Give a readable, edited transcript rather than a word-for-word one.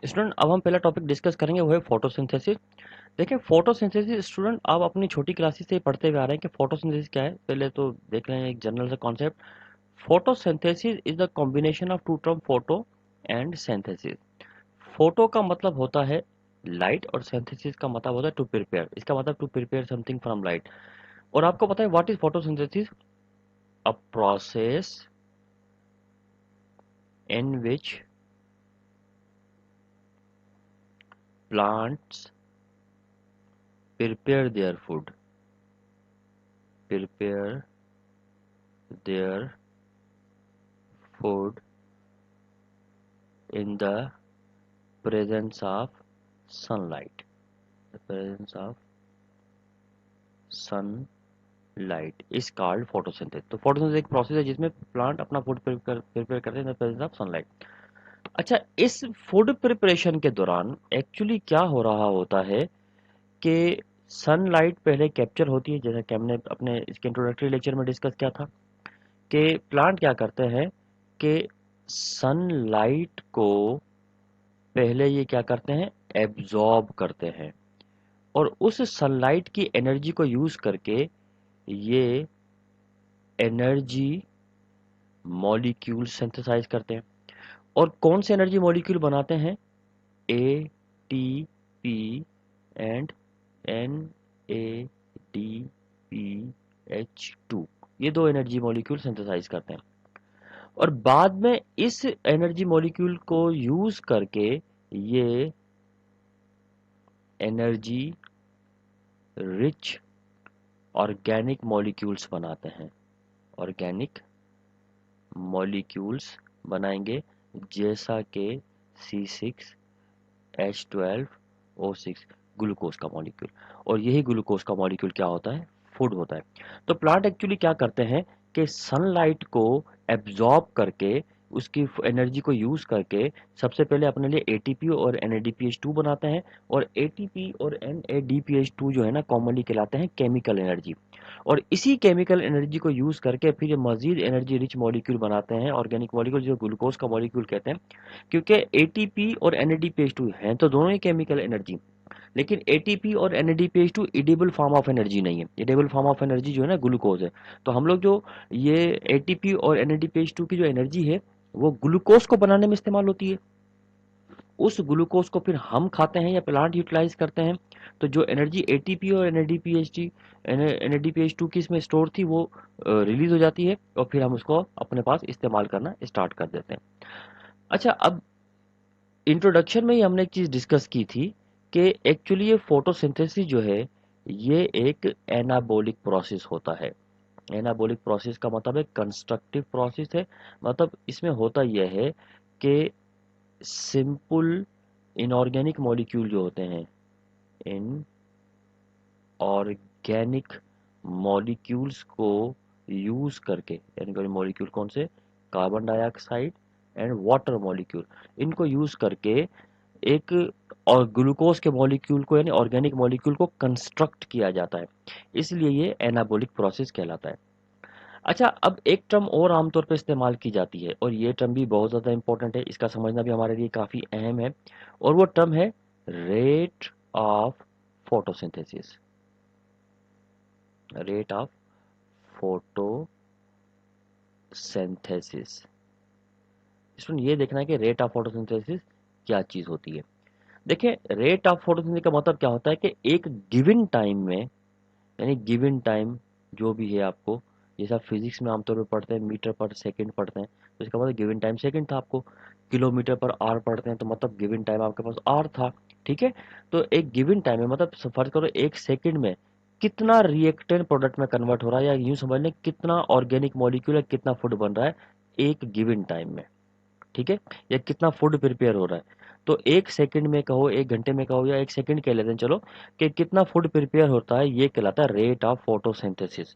Student अब हम पहला टॉपिक डिस्कस करेंगे वो है फोटोसिंथेसिस। देखिए फोटोसिंथेसिस स्टूडेंट आप अपनी छोटी क्लासेस से पढ़ते हुए आ रहे हैं कि फोटोसिंथेसिस क्या है। पहले तो देख रहे हैं एक जनरल सा concept. Photosynthesis is the combination of two term photo and synthesis. Photo का मतलब होता है लाइट और सिंथेसिस का मतलब होता है टू प्रिपेयर। इसका मतलब to prepare something from light. और आपको पता है what is photosynthesis? A process in which plants prepare their food, prepare their food in the presence of sunlight. The presence of sunlight is called photosynthesis. तो photosynthesis एक process है जिसमें plant अपना food prepare करते हैं in the presence of sunlight. अच्छा, इस food preparation के दौरान एक्चुअली क्या हो रहा होता है कि सनलाइट पहले कैप्चर होती है, जैसा कि हमने अपने इसके इंट्रोडक्टरी लेक्चर में डिस्कस किया था कि प्लांट क्या करते हैं कि सनलाइट को पहले ये क्या करते हैं, एब्जॉर्ब करते हैं। और उस सनलाइट की एनर्जी को यूज करके ये एनर्जी मॉलिक्यूल सिंथेसाइज करते हैं। और कौन से एनर्जी मॉलिक्यूल बनाते हैं? A T P and N A D P H two, ये दो एनर्जी मॉलिक्यूल सिंथेसाइज करते हैं। और बाद में इस एनर्जी मॉलिक्यूल को यूज करके ये एनर्जी रिच ऑर्गेनिक मॉलिक्यूल्स बनाते हैं। ऑर्गेनिक मॉलिक्यूल्स बनाएंगे, जैसा कि C6H12O6, ग्लूकोज का मॉलिक्यूल। और यही ग्लूकोज का मॉलिक्यूल क्या होता है? फूड होता है। तो प्लांट एक्चुअली क्या करते हैं कि सनलाइट को एब्जॉर्ब करके उसकी एनर्जी को यूज करके सबसे पहले अपने लिए एटीपी और एनएडीपीएच2 बनाते हैं। और एटीपी और एनएडीपीएच2 जो है ना, कॉमनली कहलाते हैं केमिकल एनर्जी। और इसी केमिकल एनर्जी को यूज करके फिर ये मजीद एनर्जी रिच मॉलिक्यूल बनाते हैं, ऑर्गेनिक मॉलिक्यूल, जो ग्लूकोज का मॉलिक्यूल कहते हैं। क्योंकि एटीपी और एनएडीपीएच2 हैं तो दोनों ही केमिकल एनर्जी, लेकिन एटीपी और एनएडीपीएच2 इडिबल फॉर्म ऑफ एनर्जी नहीं है। इडिबल फॉर्म ऑफ एनर्जी जो है ना, ग्लूकोज है। तो हम लोग जो ये एटीपी और एनएडीपीएच2 की जो एनर्जी है वो ग्लूकोज को बनाने में इस्तेमाल होती है। उस ग्लूकोज को फिर हम खाते हैं या प्लांट यूटिलाइज करते हैं। तो जो एनर्जी एटीपी और एनएडीपीएच2 की इसमें स्टोर थी वो रिलीज हो जाती है और फिर हम उसको अपने पास इस्तेमाल करना स्टार्ट कर देते हैं। अच्छा, अब इंट्रोडक्शन में ही हमने एक चीज डिस्कस की थी कि एक्चुअली ये फोटोसिंथेसिस जो है ये एक एनाबॉलिक प्रोसेस होता है। एनाबॉलिक प्रोसेस का मतलब है कंस्ट्रक्टिव प्रोसेस है। मतलब इसमें होता यह है कि सिंपल इनऑर्गेनिक मॉलिक्यूल जो होते हैं, इन ऑर्गेनिक मॉलिक्यूल्स को यूज करके, यानी मॉलिक्यूल कौन से? Carbon dioxide and water molecule, इनको यूज करके एक और ग्लूकोज के मॉलिक्यूल को यानी ऑर्गेनिक मॉलिक्यूल को कंस्ट्रक्ट किया जाता है। इसलिए ये एनाबॉलिक प्रोसेस कहलाता है। अच्छा, अब एक टर्म और आमतौर पर इस्तेमाल की जाती है और ये टर्म भी बहुत ज़्यादा इंपॉर्टेंट है, इसका समझना भी हमारे लिए काफ़ी अहम है। और वो टर्म है rate of photosynthesis. Rate of photosynthesis. इसमें ये देखना है कि रेट ऑफ फोटोसिंथेसिस क्या चीज़ होती है। देखिए, रेट ऑफ फोटोसिंथेसिस का मतलब क्या होता है कि एक गिवन टाइम में, यानी गिवन टाइम जो भी है आपको, जैसे आप फिजिक्स में आमतौर पर पढ़ते हैं मीटर पर सेकंड पढ़ते हैं, तो इसका मतलब गिवन टाइम सेकंड था। आपको किलोमीटर पर आवर पढ़ते हैं तो मतलब गिवन टाइम आपके पास आवर था। ठीक है। तो एक गिवन टाइम में मतलब फर्ज करो एक सेकंड में कितना रिएक्टेंट प्रोडक्ट में कन्वर्ट हो रहा है, या यूं समझ लें कितना ऑर्गेनिक मॉलिक्यूल है, कितना फूड बन रहा है एक गिवन टाइम में। ठीक है। या कितना फूड प्रिपेयर हो रहा है। तो एक सेकंड में कहो, एक घंटे में कहो, या एक सेकंड कह लेते हैं चलो, कि कितना फूड प्रिपेयर होता है, ये कहलाता है रेट ऑफ फोटोसिंथेसिस।